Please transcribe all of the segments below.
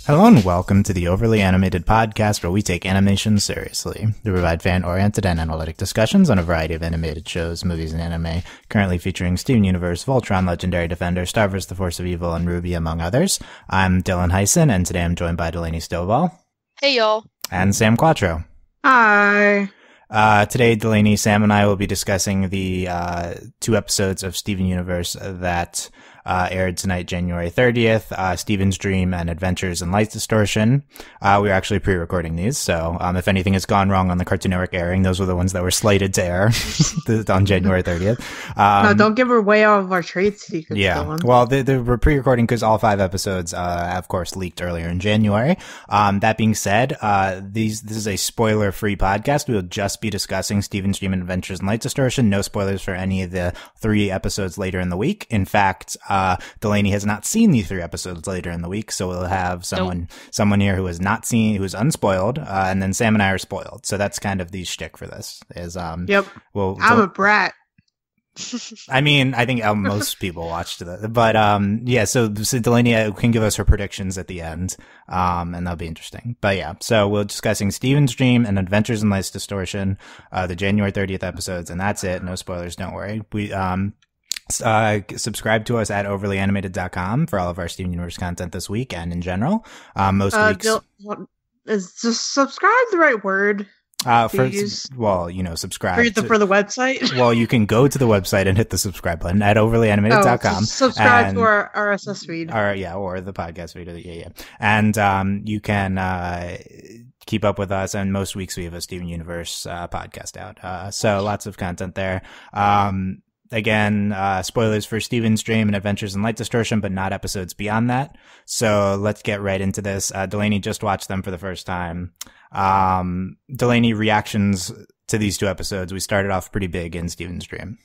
Hello and welcome to the Overly Animated Podcast, where we take animation seriously. We provide fan-oriented and analytic discussions on a variety of animated shows, movies, and anime, currently featuring Steven Universe, Voltron, Legendary Defender, Star vs. the Force of Evil, and Ruby, among others. I'm Dylan Hysen, and today I'm joined by Delaney Stovall. Hey, y'all. And Sam Quattro. Hi. Today, Delaney, Sam, and I will be discussing the 2 episodes of Steven Universe that aired tonight, January 30th, Steven's Dream and Adventures in Light Distortion. We were actually pre-recording these, so if anything has gone wrong on the Cartoon Network airing, those were the ones that were slated to air on January 30th. No, don't give away all of our trade secrets. Yeah, Dylan. well, they were pre-recording because all 5 episodes, of course, leaked earlier in January. That being said, this is a spoiler-free podcast. We will just be discussing Steven's Dream and Adventures in Light Distortion. No spoilers for any of the 3 episodes later in the week. In fact, Delaney has not seen the 3 episodes later in the week, so we'll have someone here who has not seen, who's unspoiled, and then Sam and I are spoiled. So that's kind of the shtick for this. Yep. I'm a brat. I mean, I think most people watched it, but yeah. So Delaney can give us her predictions at the end, and that'll be interesting. But yeah, so we're discussing Steven's Dream and Adventures in Light Distortion, the January 30th episodes, and that's it. No spoilers, don't worry. We subscribe to us at overlyanimated.com for all of our Steven Universe content this week and in general. Most weeks. Is just subscribe the right word? Subscribe for the website. Well, you can go to the website and hit the subscribe button at overlyanimated.com. Subscribe to our RSS feed. Or the podcast feed. Yeah. And you can keep up with us. And most weeks we have a Steven Universe podcast out. So lots of content there. Again, spoilers for Steven's Dream and Adventures in Light Distortion, but not episodes beyond that. So let's get right into this. Delaney just watched them for the first time. Delaney, reactions to these 2 episodes. We started off pretty big in Steven's Dream.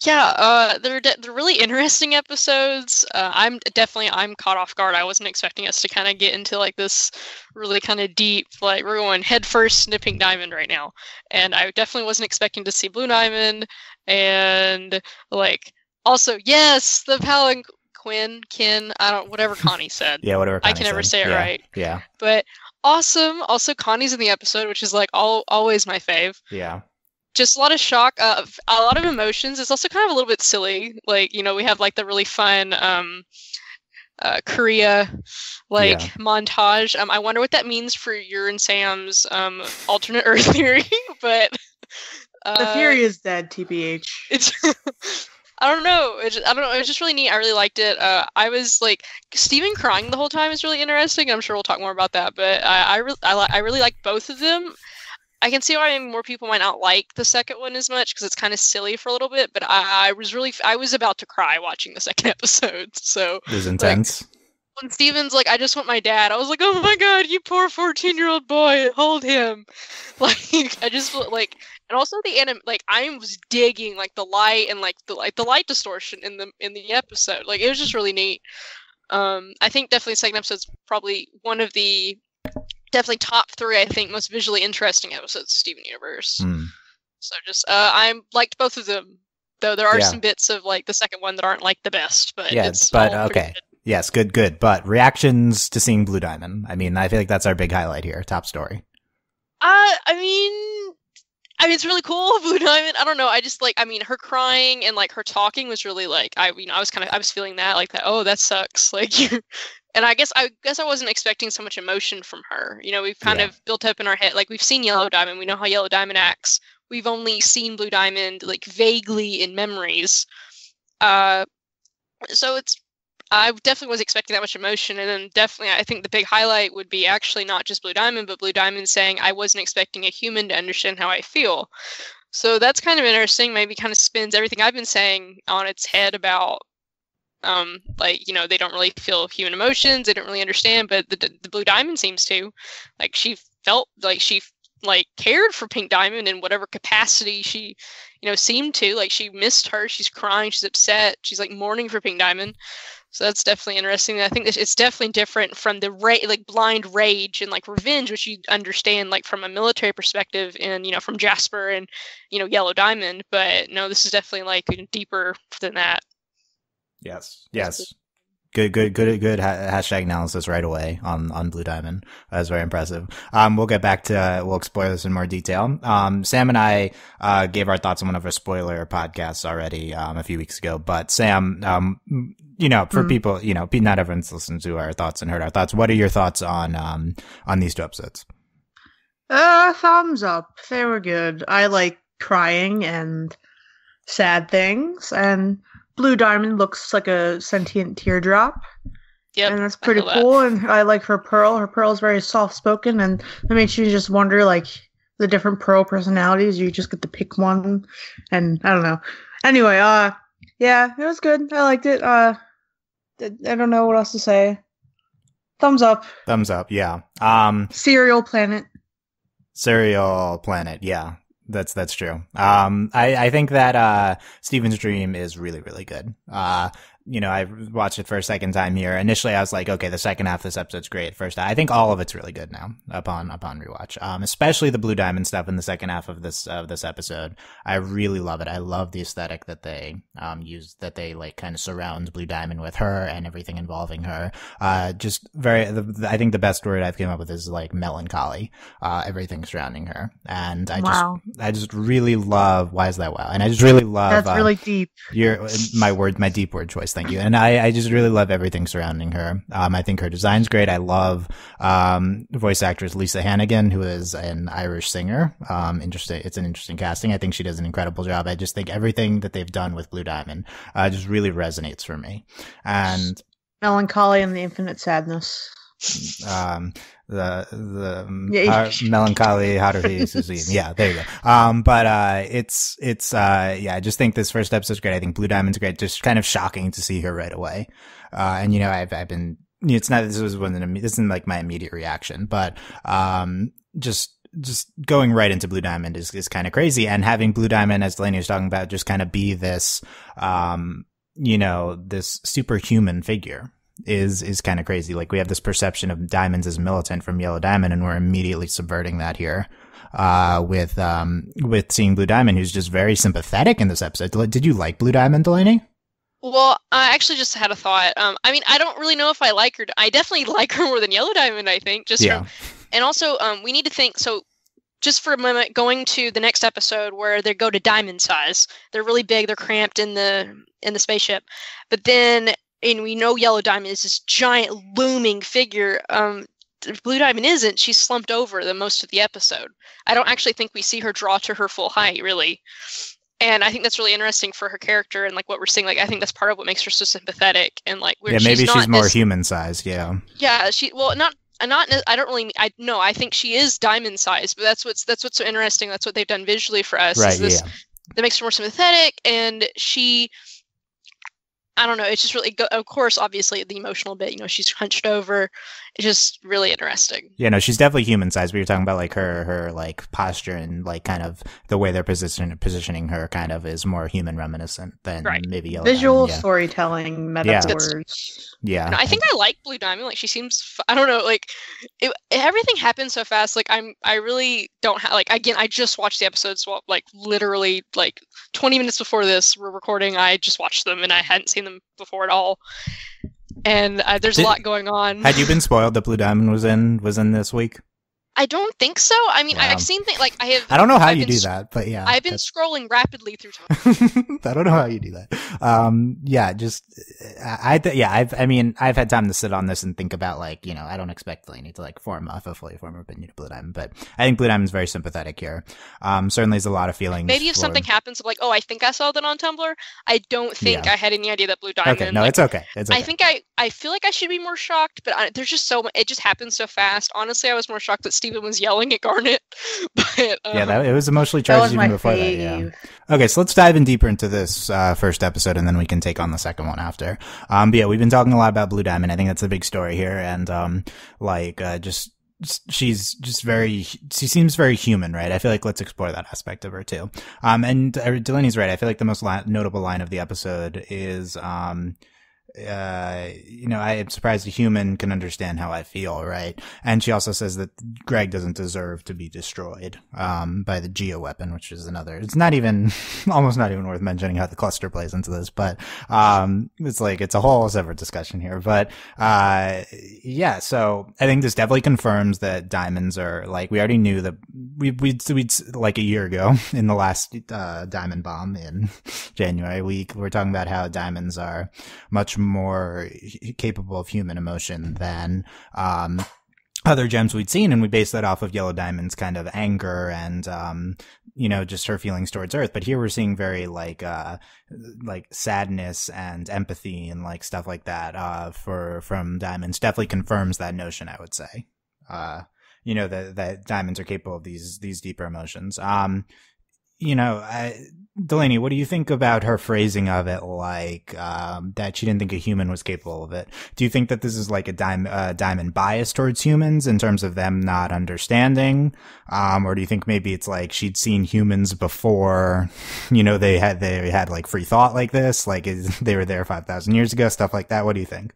Yeah, they're really interesting episodes. I'm caught off guard. I wasn't expecting us to kind of get into like this really kind of deep, like we're going head first into Pink Diamond right now. And I definitely wasn't expecting to see Blue Diamond. And like, also, yes, the Kin, whatever Connie said. Yeah, whatever Connie I can never said. say it right. Yeah. But awesome. Also, Connie's in the episode, which is like always my fave. Yeah. Just a lot of shock, a lot of emotions. It's also kind of a little bit silly. Like, we have like the really fun Korea montage. I wonder what that means for your and Sam's alternate Earth theory, but the theory is dead, TBH. It's I don't know. I don't know. It was just really neat. I really liked it. I was like, Steven crying the whole time is really interesting. I'm sure we'll talk more about that. But I really like both of them. I can see why more people might not like the second one as much because it's kind of silly for a little bit. But I was about to cry watching the second episode. So it was intense. Like, when Steven's like, I just want my dad, I was like, oh my god, you poor 14-year-old boy, hold him. Like, I just like, and also the I was digging like the light and like the light distortion in the episode. Like, it was just really neat. I think definitely the second episode's probably one of the definitely top 3, I think, most visually interesting episodes of Steven Universe. So just I liked both of them, though there are some bits of like the second one that aren't like the best, but okay. Good. Yes, good. But reactions to seeing Blue Diamond. I mean, I feel like that's our big highlight here. Top story. I mean, it's really cool, Blue Diamond. I don't know. I just like, her crying and like her talking was really like, I was feeling that like that. Oh, that sucks. Like and I guess I wasn't expecting so much emotion from her. We've kind of built up in our head, like we've seen Yellow Diamond. We know how Yellow Diamond acts. We've only seen Blue Diamond like vaguely in memories. So I definitely was expecting that much emotion, and then definitely I think the big highlight would be actually not just Blue Diamond, but Blue Diamond saying, I wasn't expecting a human to understand how I feel. So that's kind of interesting, maybe kind of spins everything I've been saying on its head about, they don't really feel human emotions, they don't really understand, but the Blue Diamond seems to. Like, she felt like she cared for Pink Diamond in whatever capacity she, seemed to. Like, she missed her, she's crying, she's upset, she's like mourning for Pink Diamond. So that's definitely interesting. I think it's definitely different from the blind rage and like revenge, which you understand like from a military perspective and, from Jasper and, Yellow Diamond. But no, this is definitely like deeper than that. Yes. Good hashtag analysis right away on Blue Diamond. That was very impressive. We'll get back to, we'll explore this in more detail. Sam and I, gave our thoughts on one of our spoiler podcasts already, a few weeks ago, but Sam, for people, not everyone's listened to our thoughts and heard our thoughts. What are your thoughts on these 2 episodes? Thumbs up. They were good. I like crying and sad things, and Blue Diamond looks like a sentient teardrop. Yep, and that's pretty cool. And I like her Pearl. Her Pearl's very soft-spoken, and that makes you just wonder, like, the different Pearl personalities. You just get to pick one, and I don't know. Anyway, yeah, it was good. I liked it. I don't know what else to say. Thumbs up. Thumbs up, yeah. Cereal Planet. Cereal Planet, yeah. That's true. I think that, Steven's Dream is really, really good. I watched it for a second time here. Initially, I was like, okay, the second half of this episode's great. First, I think all of it's really good now upon rewatch. Especially the Blue Diamond stuff in the second half of this episode. I really love it. I love the aesthetic that they, use, that they like kind of surround Blue Diamond with her and everything involving her. I think the best word I've came up with is like melancholy, everything surrounding her. And I just really love, why is that wow? And I just really love, that's really deep. My deep word choice. Thank you. And I just really love everything surrounding her. I think her design's great. I love, voice actress Lisa Hannigan, who is an Irish singer. Interesting. It's an interesting casting. I think she does an incredible job. I just think everything that they've done with Blue Diamond, just really resonates for me. And melancholy and the infinite sadness. Melancholy, how do you yeah, there you go. I just think this first episode's great. I think Blue Diamond's great. Just kind of shocking to see her right away. I've been, this isn't like my immediate reaction, but, just going right into Blue Diamond is kind of crazy. And having Blue Diamond, as Delaney was talking about, just kind of be this, this superhuman figure. Is kind of crazy. Like, we have this perception of diamonds as militant from Yellow Diamond, and we're immediately subverting that here, with seeing Blue Diamond, who's just very sympathetic in this episode. Did you like Blue Diamond, Delaney? Well, I actually just had a thought. I don't really know if I like her. I definitely like her more than Yellow Diamond, I think. And also, we need to think, so just for a moment, going to the next episode where they go to diamond size. They're really big, they're cramped in the spaceship. But then, and we know Yellow Diamond is this giant looming figure. Blue Diamond isn't. She's slumped over the most of the episode. I don't actually think we see her draw to her full height, really. And I think that's really interesting for her character and like what we're seeing. Like, I think that's part of what makes her so sympathetic. And like, maybe she's more human sized. Yeah. Yeah. I think she is diamond sized, but that's what's so interesting. That's what they've done visually for us. Right. That makes her more sympathetic, and I don't know. It's just really, of course, obviously the emotional bit, she's hunched over. It's just really interesting. Yeah, no, she's definitely human sized, but you're talking about like her like posture and like kind of the way they're positioning her kind of is more human reminiscent than maybe Yellow visual Diamond, storytelling metaphors. Yeah. No, I think I like Blue Diamond. Like, she seems, I don't know, like everything happens so fast. Like, I really don't have, like, again, I just watched the episodes, like literally like 20 minutes before this we're recording. I just watched them and I hadn't seen them before at all. And there's a lot going on. Had you been spoiled that Blue Diamond was in this week? I don't think so. I mean, I've seen things like I don't know how you do that, but yeah. I've been scrolling rapidly through time. I don't know how you do that. I've had time to sit on this and think about like, I don't expect Delaney to like form a fully formed opinion of Blue Diamond, but I think Blue Diamond's very sympathetic here. Certainly there's a lot of feelings. Maybe if something happens of like, oh, I think I saw that on Tumblr. I don't think I had any idea that Blue Diamond. Okay, no, it's okay. It's okay. I think I feel like I should be more shocked, but there's just so much. It just happens so fast. Honestly, I was more shocked that Steven was yelling at Garnet. But it was emotionally charged even before that. Yeah. Okay, so let's dive in deeper into this first episode, and then we can take on the second one after. But yeah, we've been talking a lot about Blue Diamond. I think that's a big story here, and she seems very human, right? I feel like let's explore that aspect of her too. And Delaney's right. I feel like the most notable line of the episode is I am surprised a human can understand how I feel, right? And she also says that Greg doesn't deserve to be destroyed, by the geo weapon, which is another, it's not even, almost not even worth mentioning how the cluster plays into this, but, it's a whole separate discussion here. But, yeah, so I think this definitely confirms that diamonds are, like, we already knew that we'd like a year ago in the last, diamond bomb in January, we were talking about how diamonds are much more capable of human emotion than other gems we'd seen, and we based that off of Yellow Diamond's kind of anger and just her feelings towards Earth. But here we're seeing very like sadness and empathy and like stuff like that from Diamonds. Definitely confirms that notion, I would say. That Diamonds are capable of these deeper emotions. Delaney, what do you think about her phrasing of it, like that she didn't think a human was capable of it? Do you think that this is like a diamond bias towards humans in terms of them not understanding, or do you think maybe it's like she'd seen humans before, they had like free thought like this, like they were there 5,000 years ago, stuff like that? What do you think?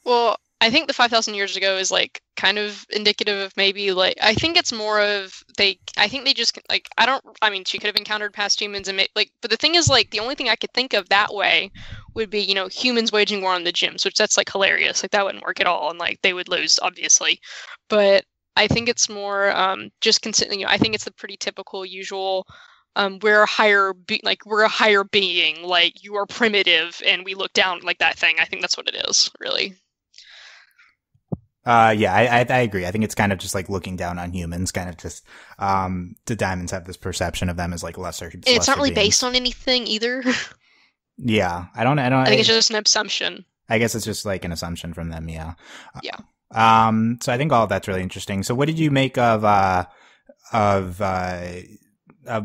Well, I think the 5,000 years ago is like kind of indicative of maybe like, I think it's more of I think they just like, she could have encountered past humans and but the thing is like, the only thing I could think of that way would be, humans waging war on the gyms, which that's like hilarious. Like that wouldn't work at all. And like they would lose, obviously. But I think it's more just considering, I think it's the pretty typical usual, we're a higher being, like you are primitive and we look down, like that thing. I think that's what it is, really. Yeah, I agree. I think it's kind of just like looking down on humans, kind of just, the diamonds have this perception of them as like lesser. And it's not really beings. Based on anything either. Yeah, I think it's just an assumption. I guess it's just like an assumption from them. Yeah. Yeah. So I think all of that's really interesting. So what did you make of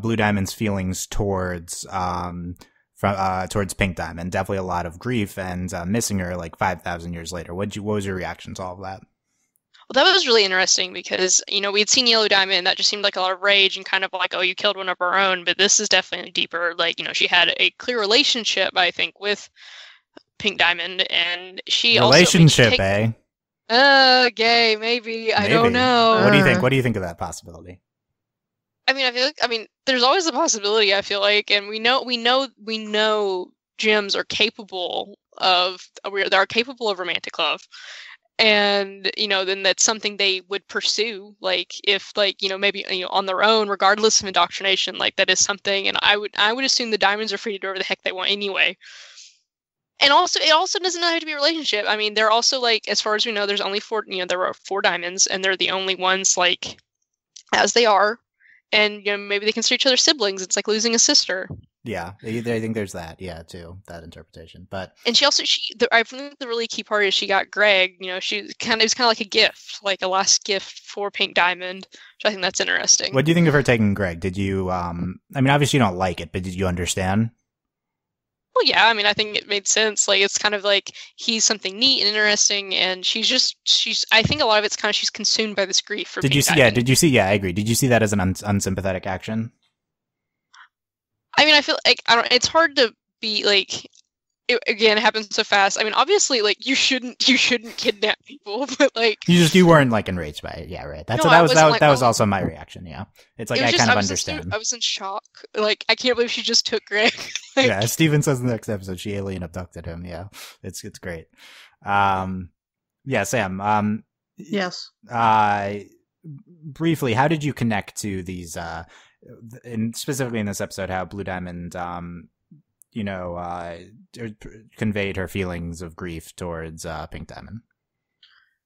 Blue Diamond's feelings towards, towards Pink Diamond? Definitely a lot of grief and missing her like 5,000 years later. What was your reaction to all of that? Well, that was really interesting because, we'd seen Yellow Diamond, that just seemed like a lot of rage and kind of like, oh, you killed one of our own. But this is definitely deeper. Like, she had a clear relationship, I think, with Pink Diamond, and she relationship, gay, maybe. I don't know. What do you think? What do you think of that possibility? I mean, there's always a possibility, I feel like, and we know gems are capable of romantic love. And, then that's something they would pursue, like, if, like, maybe, on their own, regardless of indoctrination, like, that is something, and I would assume the diamonds are free to do whatever the heck they want anyway. And also, it also doesn't have to be a relationship. I mean, they're also, like, as far as we know, there's only there are 4 diamonds, and they're the only ones, like, as they are. And, maybe they consider each other siblings. It's like losing a sister. Yeah, I think there's that, too, that interpretation. But and I think the really key part is she got Greg. It was kind of like a gift, like a last gift for Pink Diamond, which I think that's interesting. What do you think of her taking Greg? Did you, obviously you don't like it, but did you understand? Well, yeah, I think it made sense. Like, it's kind of like he's something neat and interesting, and I think a lot of it's kind of she's consumed by this grief for Pink Diamond. Yeah, I agree. Did you see that as an unsympathetic action? I feel like, it's hard to be like, it happens so fast. Obviously, like, you shouldn't kidnap people, but like you weren't like enraged by it. Yeah, right. That was also my reaction. Yeah, it's like I kind of understand. I was in shock. Like, I can't believe she just took Greg. Like, yeah, Steven says in the next episode she alien abducted him. Yeah, it's great. Yeah, Sam. Yes. Briefly, how did you connect to these? And specifically in this episode, how Blue Diamond, conveyed her feelings of grief towards Pink Diamond.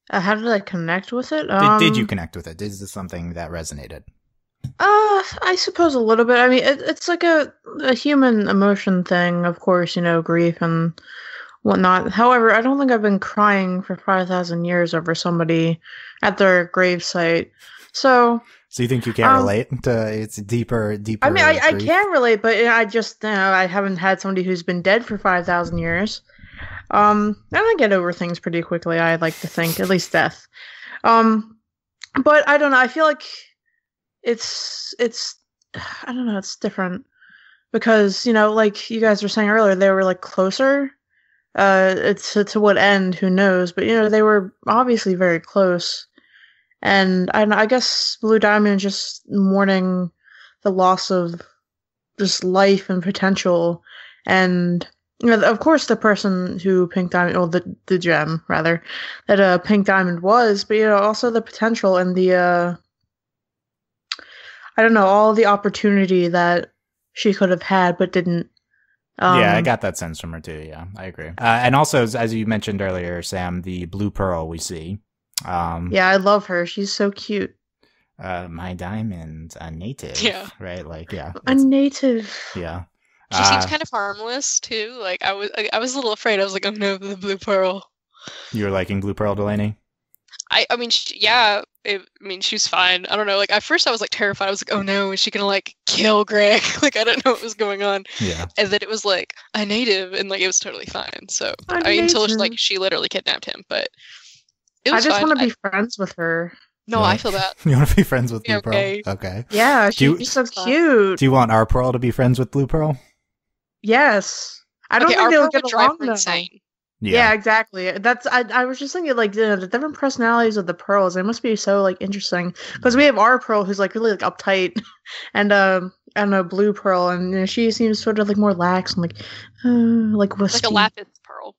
How did I connect with it? Did you connect with it? Is this something that resonated? I suppose a little bit. It's like a human emotion thing, of course, grief and whatnot. However, I don't think I've been crying for 5,000 years over somebody at their gravesite. So you think you can't relate to it's deeper? I can relate, but I just I haven't had somebody who's been dead for 5,000 years. And I get over things pretty quickly. I like to think, at least death. But I don't know. I feel like it's I don't know. It's different because like you guys were saying earlier, they were like closer It's to what end, who knows? But they were obviously very close, and I guess Blue Diamond just mourning the loss of just life and potential, and of course the person who Pink Diamond, or the gem rather, that Pink Diamond was, but also the potential and the I don't know, all the opportunity that she could have had but didn't. Yeah, I got that sense from her too. Yeah, I agree. And also, as you mentioned earlier, Sam, the blue pearl we see. Yeah, I love her. She's so cute. My diamond, a native. Yeah. Right. Like, yeah. A native. Yeah. She seems kind of harmless too. Like I was a little afraid. I was like, oh no, the blue pearl. You were liking blue pearl, Delaney? I mean, she's fine. I don't know. Like at first, I was like terrified. I was like, "Oh no, is she gonna like kill Greg?" Like I don't know what was going on. Yeah. And then it was like a native, and like it was totally fine. So until she literally kidnapped him, but it was I just fine. want to be friends with her. No, I feel that. You want to be friends with Blue okay. Pearl? Okay. Yeah, she's so cute. Do you want our Pearl to be friends with Blue Pearl? Yes. I don't think they'll get along though. Insane. Yeah, exactly. I was just thinking like the different personalities of the pearls. They must be so like interesting because we have our pearl who's like really like uptight, and a blue pearl, and she seems sort of like more lax and like wispy. Like a lapis pearl.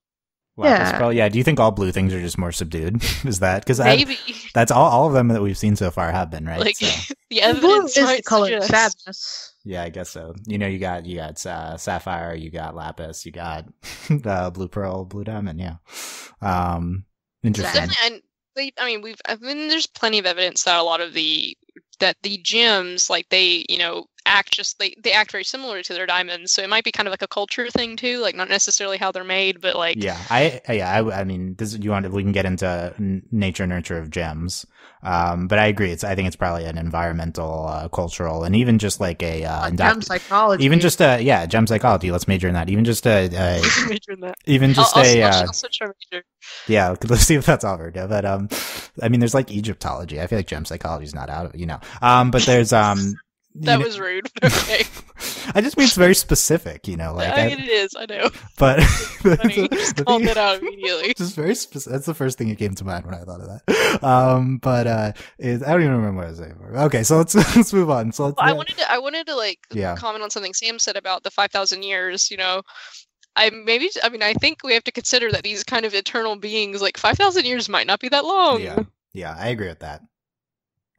Lapis pearl. Yeah. Do you think all blue things are just more subdued? Is that because maybe that's all of them that we've seen so far have been, right? Like so. the evidence blue is the color of sadness. Yeah, I guess so. You got sapphire, you got lapis, you got blue pearl, blue diamond. Yeah, interesting. There's plenty of evidence that a lot of the gems, like they they act very similar to their diamonds. So it might be kind of like a culture thing too, like not necessarily how they're made, but like I mean, we can get into nature nurture of gems. But I agree. I think it's probably an environmental, cultural, and even just like a gem psychology. Even just gem psychology. Let's major in that. Even just major in that. Even just I'll switch our major. Yeah, let's see if that's offered. But I mean, there's like Egyptology. I feel like gem psychology is not out of it, but there's That was rude. Okay. I just mean it's very specific, like. I mean, it is. I know. But you just called it out immediately. Just very specific. That's the first thing that came to mind when I thought of that. I don't even remember what I was saying. Okay, so let's move on. So I wanted to comment on something Sam said about the 5,000 years. I think we have to consider that these kind of eternal beings, like 5,000 years, might not be that long. Yeah, I agree with that.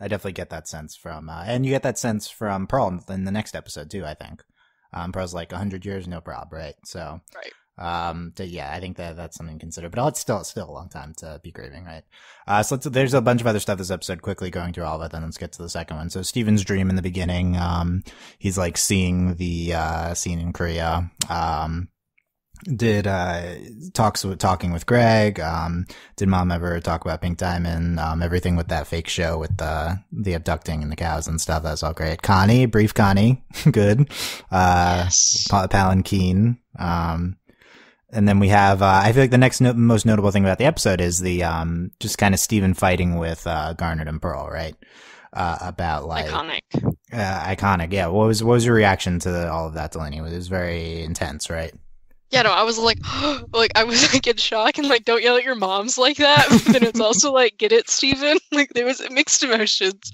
I definitely get that sense from, and you get that sense from Pearl in the next episode too, I think. Pearl's like 100 years, no prob, right? So, right. I think that's something to consider, but it's still a long time to be grieving, right? So there's a bunch of other stuff this episode, quickly going through all of it, then let's get to the second one. So Steven's dream in the beginning, he's like seeing the, scene in Korea, talking with Greg, did Mom ever talk about Pink Diamond, everything with that fake show with the abducting and the cows and stuff. That's all great. Connie, brief Connie, good. Yes. Palin Keen. And then we have, I feel like the next most notable thing about the episode is the, just kind of Steven fighting with, Garnet and Pearl, right? About like iconic. Yeah. What was your reaction to all of that, Delaney? It was very intense, right? Yeah, no, I was like, I was like in shock and like, don't yell at your moms like that. But then it's also like, get it, Steven? Like there was mixed emotions.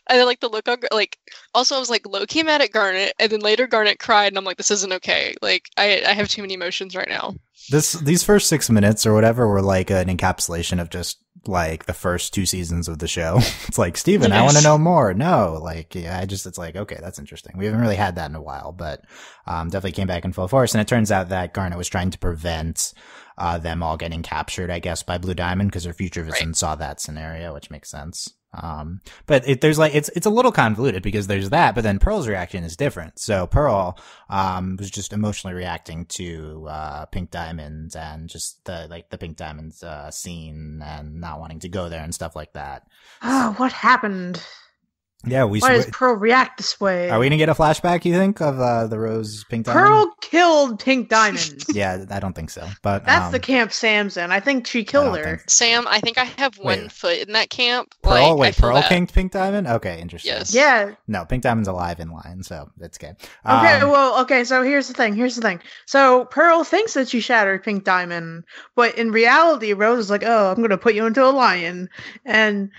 And then like the look on, like, also I was like low-key mad at Garnet, and then later Garnet cried, and I'm like, this isn't okay. Like I have too many emotions right now. These first 6 minutes or whatever were like an encapsulation of just like the first 2 seasons of the show. It's like, Steven, I want to know more. No, like, yeah, it's like, okay, that's interesting. We haven't really had that in a while, but, definitely came back in full force. And it turns out that Garnet was trying to prevent, them all getting captured, I guess, by Blue Diamond, because her future vision saw that scenario, which makes sense. But it's a little convoluted because there's that, but then Pearl's reaction is different. So Pearl, was just emotionally reacting to, Pink Diamond and just the Pink Diamond's, scene and not wanting to go there and stuff like that. Oh, what happened? Yeah, Why does Pearl react this way? Are we gonna get a flashback, you think, of the Rose Pink Diamond? Pearl killed Pink Diamond. Yeah, I don't think so. But that's the camp Sam's in. I think she killed her. Sam, I think I have one foot in that camp. Pearl, Pearl kinked Pink Diamond? Okay, interesting. Yes. Yeah. No, Pink Diamond's alive in line, so that's good. Okay, so here's the thing. So Pearl thinks that she shattered Pink Diamond, but in reality, Rose is like, oh, I'm gonna put you into a lion, and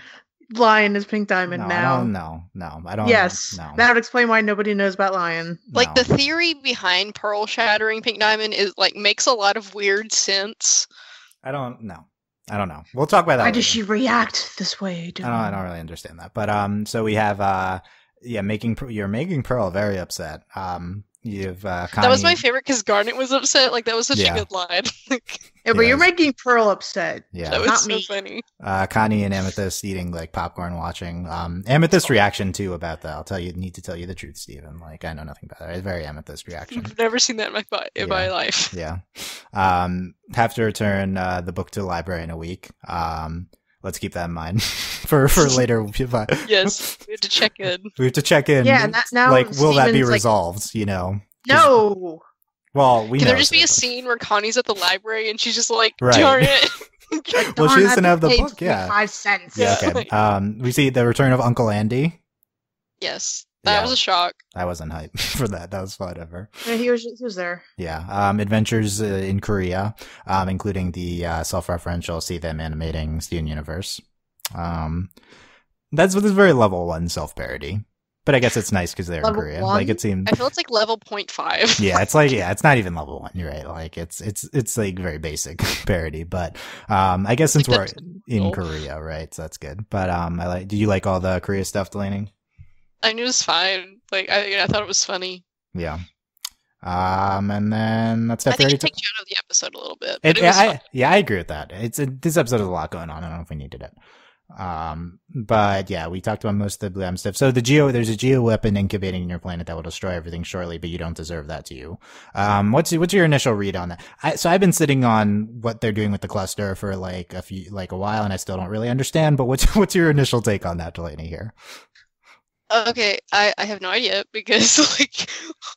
Lion is Pink Diamond now. I don't. Yes, no. That would explain why nobody knows about Lion. Like the theory behind Pearl shattering Pink Diamond is like makes a lot of weird sense. I don't know. We'll talk about that. Why does she react this way? I don't really understand that. But so we have you're making Pearl very upset. You've Connie... That was my favorite because Garnet was upset. Like that was such a good line. Yeah, but you're making Pearl upset. Yeah, that was so funny. Connie and Amethyst eating like popcorn, watching. Amethyst reaction too about that. Need to tell you the truth, Steven. Like I know nothing about it. It's very Amethyst reaction. I've never seen that in my life. Yeah. Have to return the book to the library in a week. Let's keep that in mind for later. Yes, we have to check in. Yeah, now like, will that be resolved? You know? No. Well, Can there just be a scene where Connie's at the library and she's just like, right. darn it. Well, she doesn't have the book. Yeah. 5 cents. Yeah. Okay. We see the return of Uncle Andy. Yes. That was a shock. I wasn't hyped for that. That was whatever. Yeah, he was there. Yeah. Adventures in Korea, including the self-referential see them animating Steven Universe. This is very level 1 self-parody. But I guess it's nice because they're in Korea. 1? Like it seems. I feel it's like level 0.5. Yeah, it's not even level 1. You're right. Like it's like very basic parody. But I guess since we're in Korea, right? So that's good. But do you like all the Korea stuff, Delaney? I knew it was fine. Like I thought it was funny. Yeah. And then that's definitely. I think it takes you out of the episode a little bit. But it was fun. I agree with that. This episode has a lot going on. I don't know if we needed it. But yeah, we talked about most of the Blue M stuff. So there's a geo weapon incubating in your planet that will destroy everything shortly, but you don't deserve that to you. What's your initial read on that? So I've been sitting on what they're doing with the cluster for like a while, and I still don't really understand. But what's your initial take on that, Delaney? Here. Okay, I have no idea because like,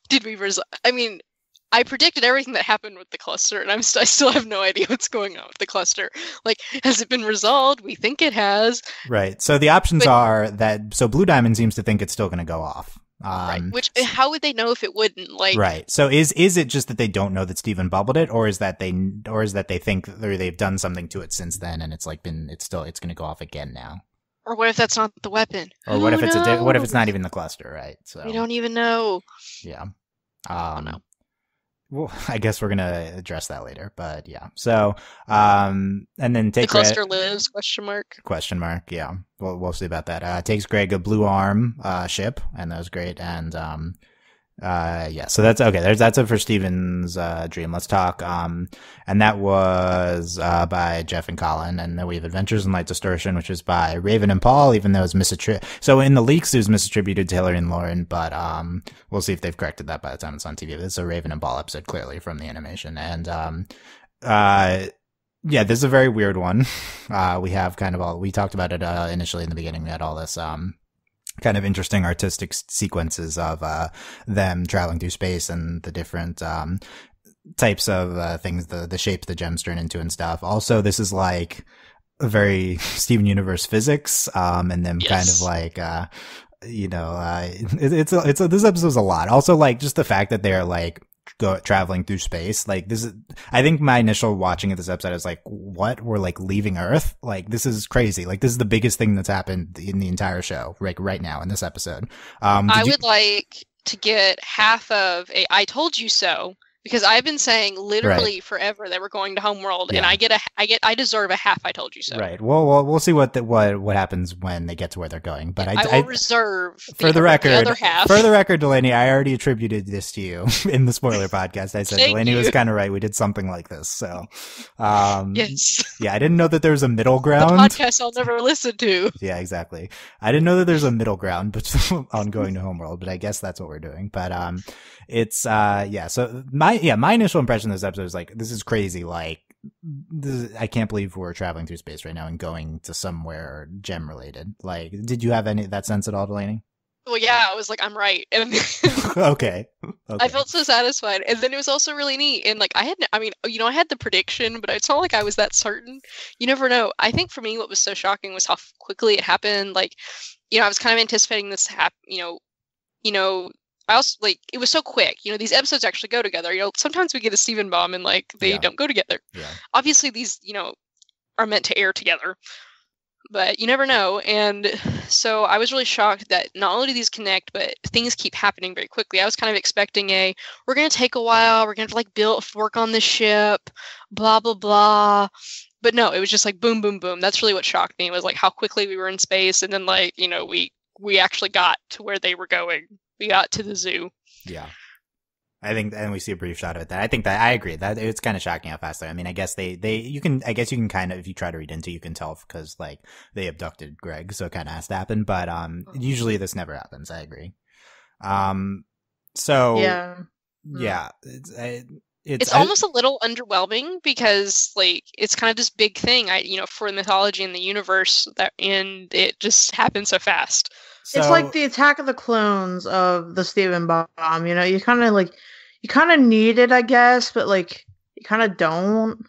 did we resolve? I mean, I predicted everything that happened with the cluster, and I still have no idea what's going on with the cluster. Like, has it been resolved? We think it has. Right. So the options are that. So Blue Diamond seems to think it's still going to go off. Right. Which, how would they know if it wouldn't? Like, right. So is it just that they don't know that Steven bubbled it, or is that they think they've done something to it since then, and it's going to go off again now? Or what if that's not the weapon? Or what if it's not even the cluster? Right. So we don't even know. Yeah. I don't know. Well, I guess we're gonna address that later, but yeah. So, and then the cluster lives? Question mark. Yeah, we'll see about that. Takes Greg a blue arm ship, and that was great. And yeah. So that's okay. That's it for Steven's dream. Let's talk. And that was by Jeff and Colin, and then we have Adventures in Light Distortion, which is by Raven and Paul, even though it's misattributed. So in the leaks, it was misattributed to Hillary and Lauren, but we'll see if they've corrected that by the time it's on TV. This is a Raven and Paul episode, clearly from the animation, and yeah, this is a very weird one. We have we talked about it initially in the beginning. We had all this kind of interesting artistic sequences of them traveling through space and the different types of things, the shape the gems turn into and stuff. Also, this is like a very Steven Universe physics, and them kind of like this episode's a lot. Also, like just the fact that they're like traveling through space, like this is, I think my initial watching of this episode is like, what, we're like leaving Earth? Like this is crazy. Like this is the biggest thing that's happened in the entire show, like right now in this episode. I would like to get half of a I told you so, because I've been saying literally forever that we're going to Homeworld, and I deserve a half I told you so. Right. Well, we'll see what happens when they get to where they're going. But I will reserve for the record, the other half. For the record, Delaney, I already attributed this to you in the spoiler podcast. I said Delaney was kind of right. We did something like this. So, yes. Yeah, I didn't know that there was a middle ground. The podcast I'll never listen to. Yeah, exactly. I didn't know that there's a middle ground on going to Homeworld, but I guess that's what we're doing. But it's So my initial impression of this episode is like, this is crazy. Like I can't believe we're traveling through space right now and going to somewhere gem related. Like, did you have any that sense at all, Delaney? Well, yeah, I was like, I'm right. And Okay. I felt so satisfied. And then it was also really neat. And like, I had the prediction, but it's not like I was that certain. You never know. I think for me, what was so shocking was how quickly it happened. Like, I was kind of anticipating this I also, like, it was so quick. These episodes actually go together. Sometimes we get a Steven bomb and, like, they don't go together. Yeah. Obviously, these, are meant to air together. But you never know. And so I was really shocked that not only do these connect, but things keep happening very quickly. I was kind of expecting we're going to take a while. We're going to, like, work on the ship, blah, blah, blah. But no, it was just like boom, boom, boom. That's really what shocked me, was, like, how quickly we were in space. And then, like, we actually got to where they were going. We got to the zoo. Yeah. I think, and we see a brief shot of it. I think that I agree that it's kind of shocking how fast I mean, I guess you can kind of, if you try to read into, you can tell because like they abducted Greg, so it kind of has to happen. But usually this never happens. I agree. So yeah, it's almost a little underwhelming because like it's kind of this big thing, for mythology in the universe and it just happens so fast. So, it's like the Attack of the Clones of the Steven bomb. You kind of need it, I guess, but like you kind of don't.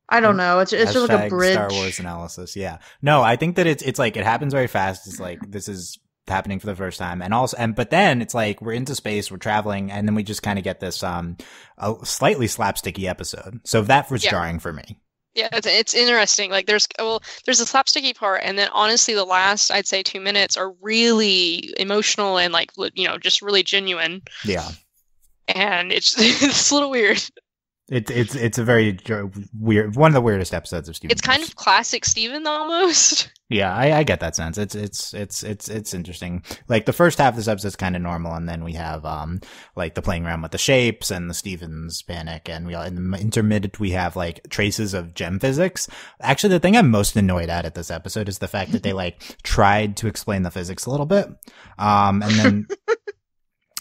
I don't know. It's just like a bridge. Star Wars analysis. Yeah. No, I think that it's like it happens very fast. It's like this is happening for the first time, but then it's like we're into space, we're traveling, and then we just kind of get this a slightly slapsticky episode. So that was jarring for me. Yeah, it's interesting. Like there's a slapsticky part, and then honestly, the last I'd say 2 minutes are really emotional and like just really genuine. Yeah, and it's a little weird. It's a very weird, one of the weirdest episodes of Steven. It's kind of classic Steven almost. Yeah, I get that sense. It's interesting. Like the first half of this episode is kind of normal, and then we have like the playing around with the shapes and the Stevens panic, and in the intermittent we have like traces of gem physics. Actually, the thing I'm most annoyed at this episode is the fact that they like tried to explain the physics a little bit, and then.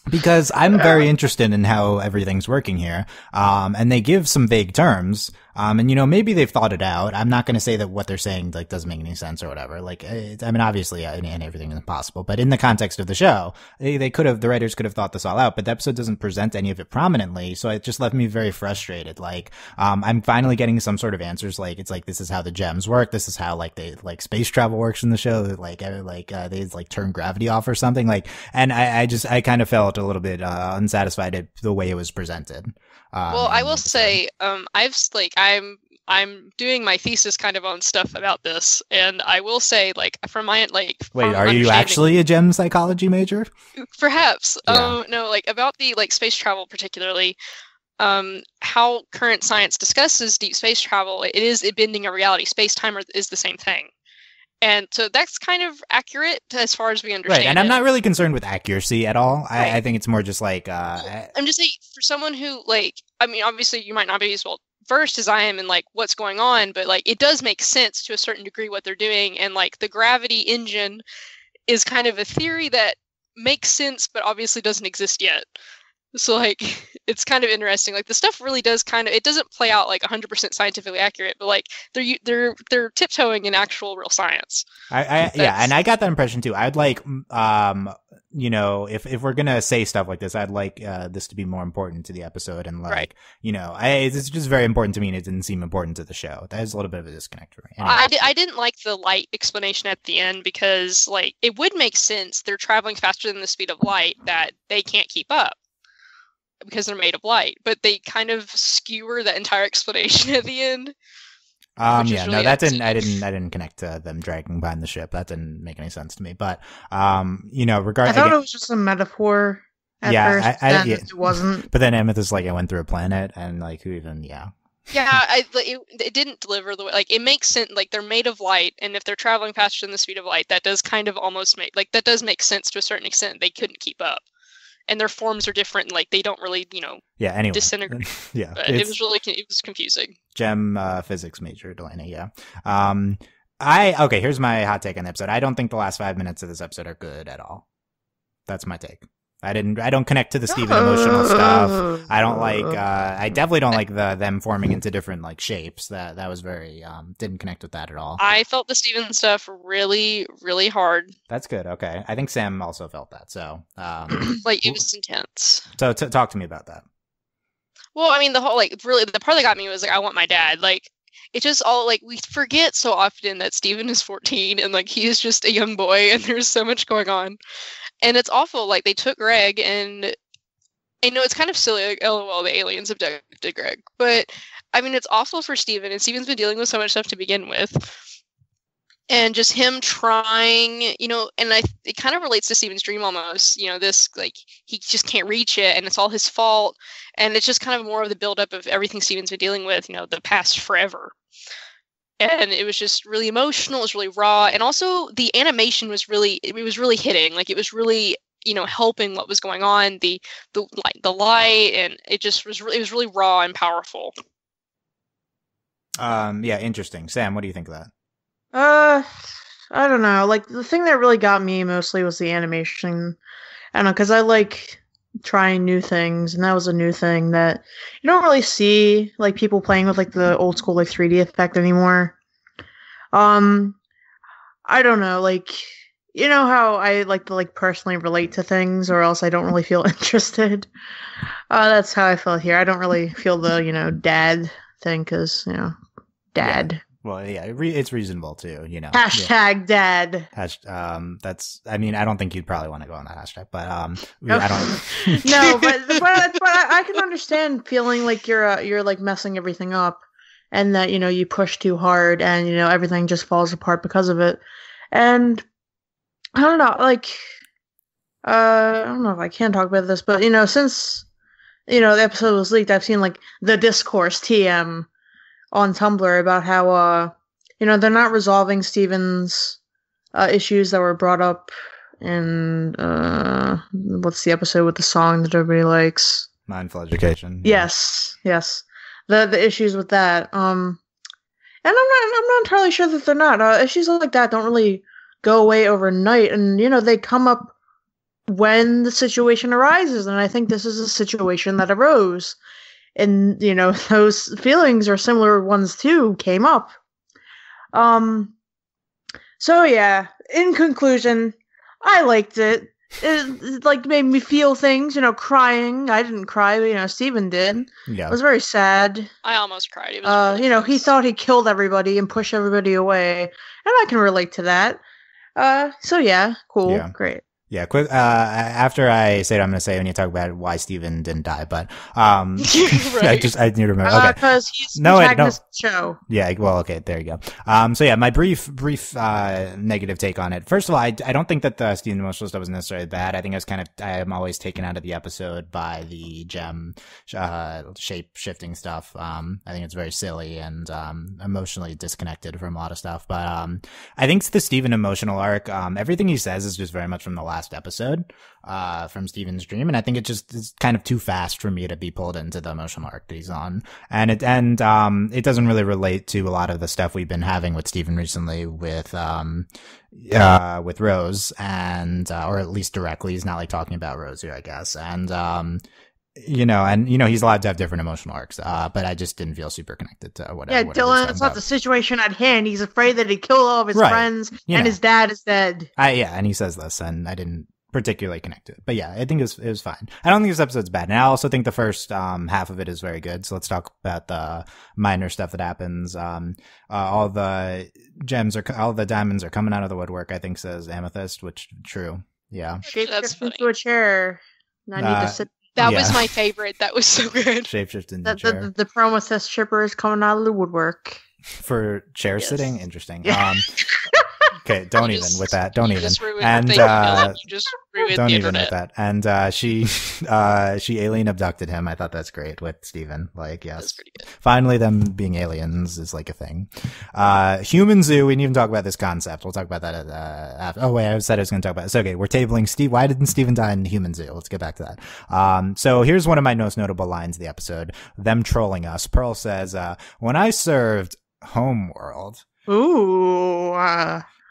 Because I'm very interested in how everything's working here. And they give some vague terms. And maybe they've thought it out. I'm not going to say that what they're saying, like, doesn't make any sense or whatever. Like, obviously, and everything is impossible. But in the context of the show, the writers could have thought this all out, but the episode doesn't present any of it prominently. So it just left me very frustrated. Like, I'm finally getting some sort of answers. Like, it's like, this is how the gems work. This is how, like, space travel works in the show. They, turn gravity off or something. Like, and I kind of felt a little bit, unsatisfied at the way it was presented. Well, I will say, I'm doing my thesis kind of on stuff about this, and I will say, like, from my wait, are you actually a gem psychology major? Perhaps. Yeah. No, like about the space travel particularly. How current science discusses deep space travel, it is bending a reality. Space-time is the same thing. And so that's kind of accurate as far as we understand. Right, and I'm not really concerned with accuracy at all. Right. I think it's more just like... I'm just saying, for someone who, obviously you might not be as well versed as I am in, what's going on, but, it does make sense to a certain degree what they're doing, and, the gravity engine is kind of a theory that makes sense, but obviously doesn't exist yet. So, it's kind of interesting. The stuff really does it doesn't play out 100% scientifically accurate, but they're tiptoeing in actual real science. Yeah, and I got that impression too. I'd like, if we're gonna say stuff like this, I'd like this to be more important to the episode, and right. It's just very important to me, and it didn't seem important to the show. That is a little bit of a disconnect for me. Anyway. I didn't like the light explanation at the end because it would make sense. They're traveling faster than the speed of light that they can't keep up, because they're made of light, but they kind of skewer the entire explanation at the end. That didn't. I didn't connect to them dragging behind the ship. That didn't make any sense to me. But regarding, I thought it was just a metaphor. At first, it wasn't. But then Amethyst, I went through a planet, and who even, Yeah, it didn't deliver the way. It makes sense. They're made of light, and if they're traveling faster than the speed of light, that does kind of almost make that does make sense to a certain extent. They couldn't keep up. And their forms are different, they don't really, anyway. disintegrate. Yeah. But it was confusing. Gem physics major, Delaney, yeah. Here's my hot take on the episode. I don't think the last 5 minutes of this episode are good at all. That's my take. I don't connect to the Steven emotional stuff. I don't like, I definitely don't like them forming into different, like, shapes. That was very, didn't connect with that at all. I felt the Steven stuff really, really hard. That's good. Okay. I think Sam also felt that. So, like, it was intense. So talk to me about that. Well, I mean, the whole, like, really, the part that got me was, like, I want my dad. Like, it just all, like, we forget so often that Steven is 14 and, like, he is just a young boy and there's so much going on. And it's awful. Like, they took Greg, and I know it's kind of silly, like, LOL, the aliens abducted Greg. But, I mean, it's awful for Steven, and Steven's been dealing with so much stuff to begin with. And just him trying, you know, and it kind of relates to Steven's dream almost, you know, this, like, he just can't reach it, and it's all his fault. And it's just kind of more of the buildup of everything Steven's been dealing with, you know, the past forever. And it was just really emotional. It was really raw. And also the animation was really hitting. Like, it was really, you know, helping what was going on. The light, and it was really raw and powerful. Yeah, interesting. Sam, what do you think of that? I don't know. Like, the thing that really got me mostly was the animation. I don't know, because I like trying new things, and that was a new thing that you don't really see, like, people playing with, like, the old school, like, 3D effect anymore. I don't know, like, you know how I like to, like, personally relate to things, or else I don't really feel interested. That's how I felt here. I don't really feel the, you know, dad thing, because, you know, dad. Yeah. Well, yeah, it's reasonable too, you know. Hashtag dad. That's. I mean, I don't think you'd probably want to go on that hashtag, but I don't. No, but I can understand feeling like you're like messing everything up, and that, you know, you push too hard, and, you know, everything just falls apart because of it. And I don't know, like, I don't know if I can talk about this, but, you know, since, you know, the episode was leaked, I've seen, like, the discourse TM on Tumblr about how, you know, they're not resolving Steven's issues that were brought up in, what's the episode with the song that everybody likes? Mindful Education. Yeah. Yes. The issues with that. And I'm not entirely sure that they're not. Issues like that don't really go away overnight, and, you know, they come up when the situation arises, and I think this is a situation that arose. And, you know, those feelings or similar ones too came up. So yeah, in conclusion, I liked it. It like made me feel things, you know, crying. I didn't cry, but, you know, Steven did. Yeah. It was very sad. I almost cried. It was really you know, he thought he killed everybody and pushed everybody away. And I can relate to that. So yeah, cool. Yeah. Great. Yeah, quick. After I say what I'm going to say, when you talk about why Steven didn't die, but right. I need to remember. Okay, because he's the show. Yeah, well, okay, there you go. So yeah, my brief negative take on it. First of all, I don't think that the Steven emotional stuff was necessarily bad. I think I am always taken out of the episode by the gem shape shifting stuff. I think it's very silly and emotionally disconnected from a lot of stuff. But I think the Steven emotional arc, everything he says is just very much from the last episode from Steven's dream, and I think it's kind of too fast for me to be pulled into the emotional arc that he's on, and it doesn't really relate to a lot of the stuff we've been having with Steven recently with Rose, and or at least directly. He's not like talking about Rose here, I guess, and you know, he's allowed to have different emotional arcs, but I just didn't feel super connected to whatever. Yeah, Dylan, it's not the situation at hand. He's afraid that he killed all of his friends, and his dad is dead. And he says this, and I didn't particularly connect to it. But yeah, I think it was fine. I don't think this episode's bad, and I also think the first half of it is very good. So let's talk about the minor stuff that happens. All the all the diamonds are coming out of the woodwork, I think, says Amethyst, which true. Yeah. Shapeshift into a chair. I need to sit. That was my favorite. That was so good. Shapeshift into a chair. The promo says Shipper is coming out of the woodwork. For chair sitting? Interesting. Yeah. Okay, don't even with that. Don't even. And you just ruined don't the even internet. with that. And she alien abducted him. I thought that's great with Steven. Like, yes. That's pretty good. Finally, them being aliens is like a thing. Human Zoo. We didn't even talk about this concept. We'll talk about that after. Oh wait, I said I was going to talk about it. It's okay. We're tabling Steve. Why didn't Steven die in Human Zoo? Let's get back to that. So here's one of my most notable lines of the episode. Them trolling us. Pearl says, when I served Homeworld. Ooh.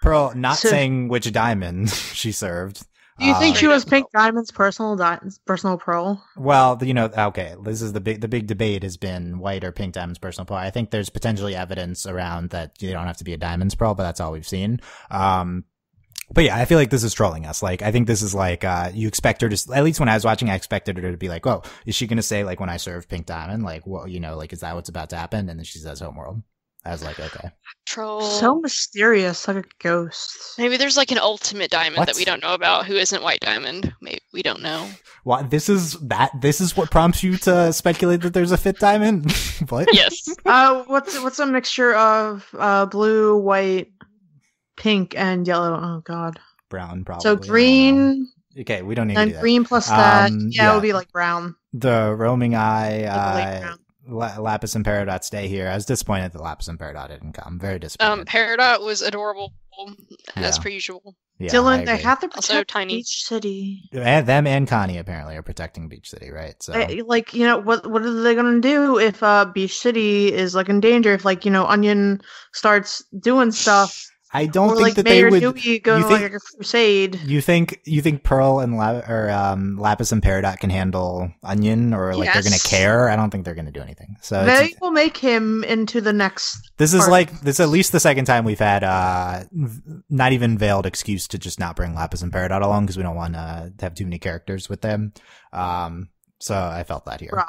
Pearl not saying which diamond she served. Do you think she Straight was up Pink Diamond's personal pearl? Well, okay, this is the big debate has been White or Pink Diamond's personal pearl. I think there's potentially evidence around that you don't have to be a Diamond's pearl, but that's all we've seen. But yeah, I feel like this is trolling us. Like, I think this is like, you expect her to, at least when I was watching, I expected her to be like, "Whoa, is she going to say like when I serve Pink Diamond, like, well, like, is that what's about to happen?" And then she says Homeworld. I was like, okay. Troll. So mysterious, like a ghost. Maybe there's like an ultimate diamond that we don't know about who isn't White Diamond. Maybe we don't know. What? This is what prompts you to speculate that there's a fifth diamond? What? Yes. What's a mixture of blue, white, pink, and yellow? Oh God. Brown, probably. So green. Okay, we don't need to do that. Green plus that. It would be like brown. The roaming eye. Lapis and Peridot stay here. I was disappointed that Lapis and Peridot didn't come. Very disappointed. Peridot was adorable as per usual. Yeah, Dylan, they have to protect also tiny. Beach City. And them and Connie apparently are protecting Beach City, right? So, what are they gonna do if Beach City is like in danger? If Onion starts doing stuff. I don't think like that Mayor they would. Dewey go like a crusade. You think Pearl and Lapis and Peridot can handle Onion, or like they're gonna care? I don't think they're gonna do anything. So they will make him into the next. This is at least the second time we've had not even veiled excuse to just not bring Lapis and Peridot along because we don't want to have too many characters with them. So I felt that here.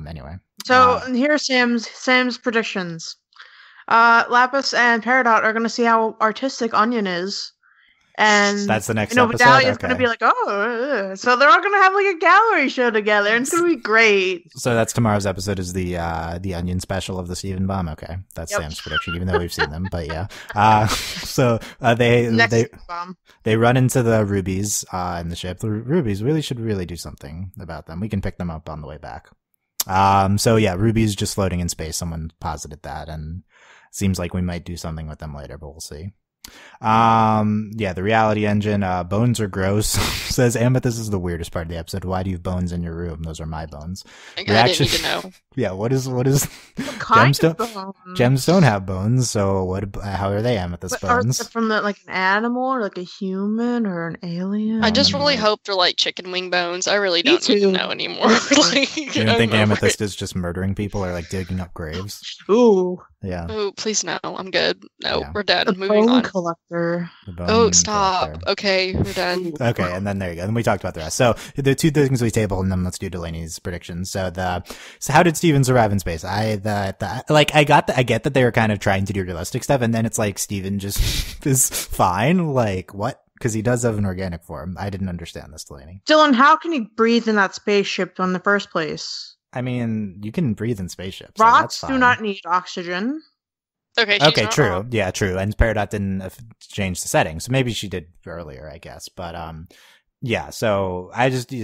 Anyway. So here's Sam's predictions. Lapis and Peridot are going to see how artistic Onion is. And that's the next episode? Vidalia's going to be like, so they're all going to have like a gallery show together, and it's going to be great. So that's tomorrow's episode is the Onion special of the Steven Bomb. Okay, that's Sam's prediction, even though we've seen them. But yeah, so they run into the rubies in the ship. The rubies should really do something about them. We can pick them up on the way back. So yeah, rubies just floating in space. Someone posited that, and seems like we might do something with them later, but we'll see. The reality engine, bones are gross. Says Amethyst is the weirdest part of the episode. Why do you have bones in your room? Those are my bones. I didn't need to know. Yeah, what is what kind gemstone? Of bones? Gems don't have bones, so how are they Amethyst bones? Are they from like an animal, or like a human, or an alien? I just really hope they're like chicken wing bones. I really don't need to know anymore. You don't think Amethyst is just murdering people or like digging up graves? Ooh. Yeah. Oh, please no. I'm good. No, we're done. The Moving bone on. Collector. Stop. Collector. Okay, we're done. Okay, and then there you go. Then we talked about the rest. So the two things we tabled, and then let's do Delaney's predictions. So how did Steven survive in space? I get that they were kind of trying to do realistic stuff, and then it's like Steven just is fine. Like what? Because he does have an organic form. I didn't understand this, Delaney. Dylan, how can he breathe in that spaceship in the first place? I mean, you can breathe in spaceships. Rots do not need oxygen. Okay, true. Wrong. Yeah, true. And Peridot didn't change the settings, so maybe she did earlier, I guess. But yeah. So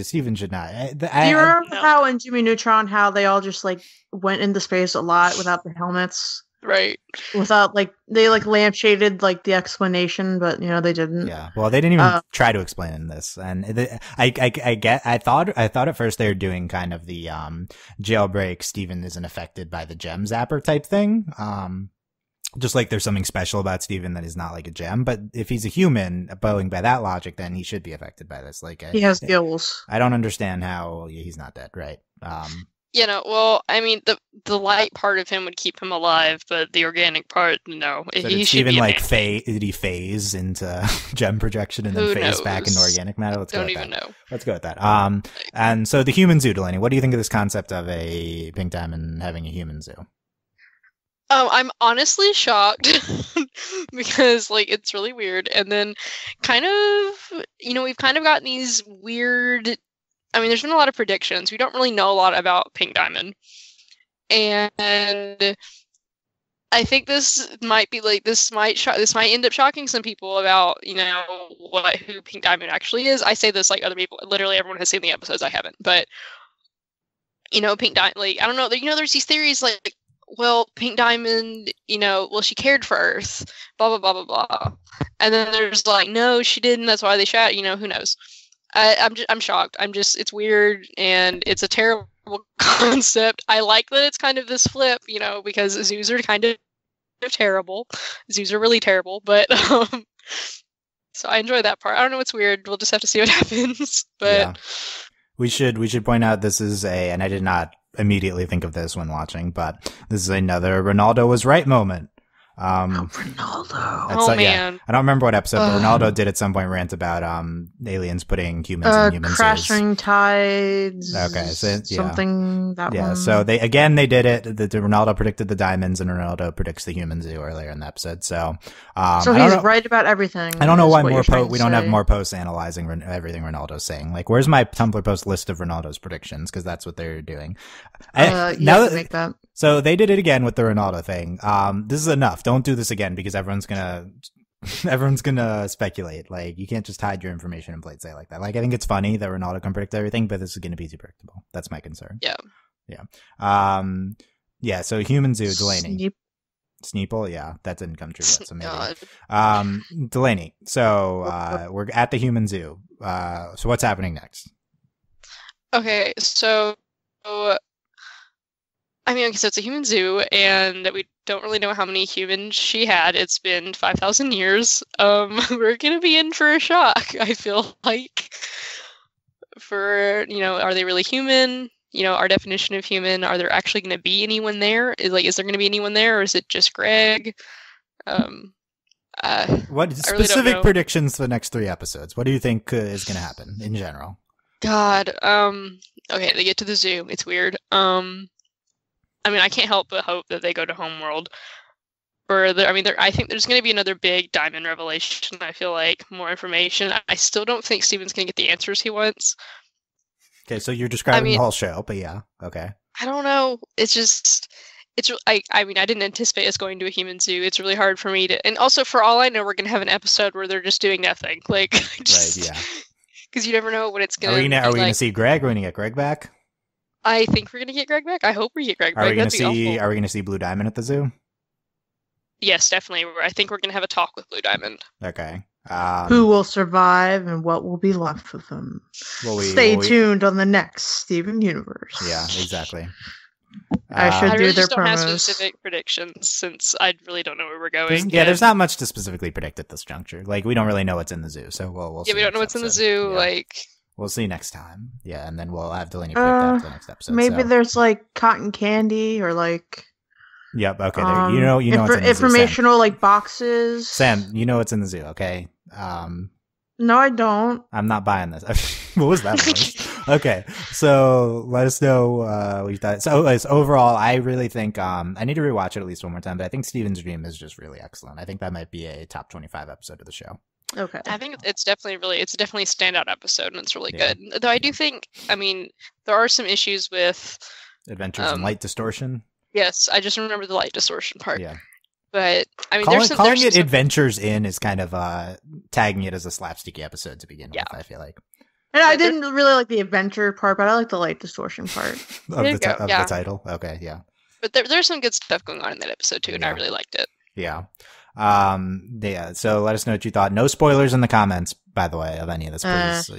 Steven should not. Do you remember how in Jimmy Neutron, how they all just like went into space a lot without their helmets? Right. Without they lampshaded the explanation, but they didn't. Yeah. Well, they didn't even try to explain in this, and I thought at first they were doing kind of the jailbreak. Steven isn't affected by the gem zapper type thing. Just like there's something special about Steven that is not like a gem, but if he's a human, going by that logic, then he should be affected by this. He has gills. I don't understand how he's not dead, right? Well, I mean, the light part of him would keep him alive, but the organic part, no. So he should be did he phase into gem projection and then phase back into organic matter? Don't even know. Let's go with that. And so the human zoo, Delaney, what do you think of this concept of a Pink Diamond having a human zoo? I'm honestly shocked because it's really weird. And then kind of, we've kind of gotten these weird, I mean, there's been a lot of predictions. We don't really know a lot about Pink Diamond. And I think this might be this might end up shocking some people about, who Pink Diamond actually is. I say this like other people, literally everyone has seen the episodes. I haven't, but Pink Diamond, I don't know, there's these theories well, Pink Diamond, she cared for Earth, blah, blah, blah, blah, blah. And then there's no, she didn't. That's why they shot, who knows? I'm shocked. It's weird and it's a terrible concept. I like that it's kind of this flip, because zoos are kind of terrible. Zoos are really terrible, but So I enjoy that part. I don't know what's weird. We'll just have to see what happens. But Yeah. We should point out this is and I did not immediately think of this when watching, but this is another Ronaldo was right moment. Ronaldo. Man. I don't remember what episode, but Ronaldo did at some point rant about aliens putting humans in human zoos. Crashing tides. Okay, so something that one. So they did it. The Ronaldo predicted the diamonds, and Ronaldo predicts the human zoo earlier in the episode. So he's right about everything. I don't know why we don't have more posts analyzing everything Ronaldo's saying. Like, where's my Tumblr post list of Ronaldo's predictions? Because that's what they're doing. Make that. So they did it again with the Ronaldo thing. This is enough. Don't do this again because everyone's gonna speculate. Like, you can't just hide your information in plain sight like that. Like, I think it's funny that Ronaldo can predict everything, but this is gonna be too predictable. That's my concern. Yeah. So human zoo, Delaney. Sneeple, yeah, that didn't come true yet, so maybe. Delaney. So we're at the human zoo. So what's happening next? Okay, so I mean, because it's a human zoo, and we don't really know how many humans she had. It's been 5,000 years. We're gonna be in for a shock, I feel like. For, are they really human? Our definition of human, are there actually gonna be anyone there? Is there gonna be anyone there, or is it just Greg? What specific predictions for the next 3 episodes? What do you think is gonna happen in general? God, okay, they get to the zoo. It's weird. I mean, I can't help but hope that they go to Homeworld. I think there's going to be another big diamond revelation. I feel like more information. I still don't think Steven's going to get the answers he wants. Okay, so you're describing the whole show, but yeah, okay. I don't know. I didn't anticipate us going to a human zoo. It's really hard for me to, and also for all I know, we're going to have an episode where they're just doing nothing. Like, right, yeah. Because you never know what it's going to be. Are we going to see Greg? Are we going to get Greg back? I think we're gonna get Greg back. I hope we get Greg back. Are we gonna see Blue Diamond at the zoo? Yes, definitely. I think we're gonna have a talk with Blue Diamond. Okay. Who will survive and what will be left of them? Stay tuned on the next Steven Universe. Yeah, exactly. I really just don't have specific predictions since I really don't know where we're going. There's not much to specifically predict at this juncture. Like, we don't really know what's in the zoo, so we'll see. Yeah, we don't know what's in the zoo. Yeah. Like. We'll see next time. Yeah, and then we'll have Delaney predict after the next episode. Maybe there's like cotton candy or like. Yep. Okay. You know what's in the zoo, informational Sam. Like boxes. Sam, you know what's in the zoo. Okay. No, I don't. I'm not buying this. What was that voice? Okay, so let us know what you thought. So overall, I really think I need to rewatch it at least one more time. But I think Steven's Dream is just really excellent. I think that might be a top 25 episode of the show. Okay. I think it's definitely a standout episode, and it's really good. Though I do think, there are some issues with Adventures in Light Distortion. Yes, I just remember the light distortion part. Yeah. But calling it Adventures in is kind of tagging it as a slapsticky episode to begin with. I feel like. And I didn't really like the adventure part, but I like the light distortion part of the title. Okay, yeah. But there's some good stuff going on in that episode too, and I really liked it. Yeah. So let us know what you thought. No spoilers in the comments, by the way, of any of this, please.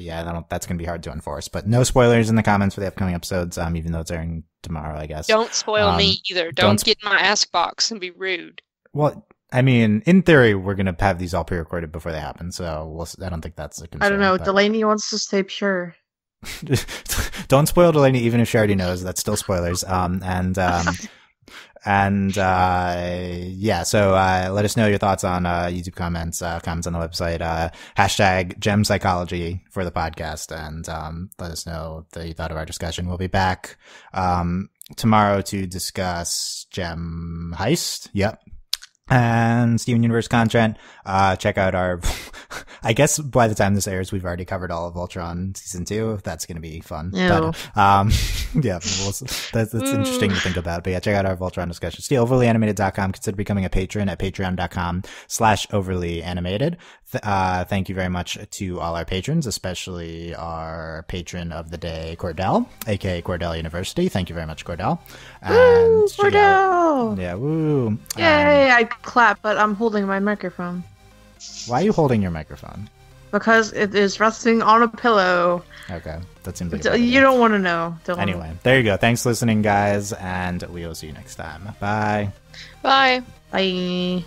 That's gonna be hard to enforce, but no spoilers in the comments for the upcoming episodes. Even though it's airing tomorrow, I guess. Don't spoil me either. Don't get in my ask box and be rude. Well, in theory, we're gonna have these all pre-recorded before they happen, so I don't think that's a concern. I don't know. But Delaney wants to stay pure. Don't spoil Delaney, even if she already knows. That's still spoilers. So let us know your thoughts on YouTube comments on the website, hashtag Gem Psychology for the podcast, and let us know that you thought of our discussion. We'll be back tomorrow to discuss Gem Heist. Yep. And Steven Universe content. Check out our I guess by the time this airs, we've already covered all of Voltron season 2. That's going to be fun. Ew. But, that's interesting to think about. But yeah, check out our Voltron discussion. See overlyanimated.com. Consider becoming a patron at patreon.com/overlyanimated. Thank you very much to all our patrons, especially our patron of the day, Cordell, aka Cordell University. Thank you very much, Cordell. Woo, Cordell! Yeah, woo. Yay, I clap, but I'm holding my microphone. Why are you holding your microphone? Because it is resting on a pillow. Okay, that seems like you don't want to know. Anyway, there you go. Thanks for listening, guys, and we will see you next time. Bye. Bye. Bye.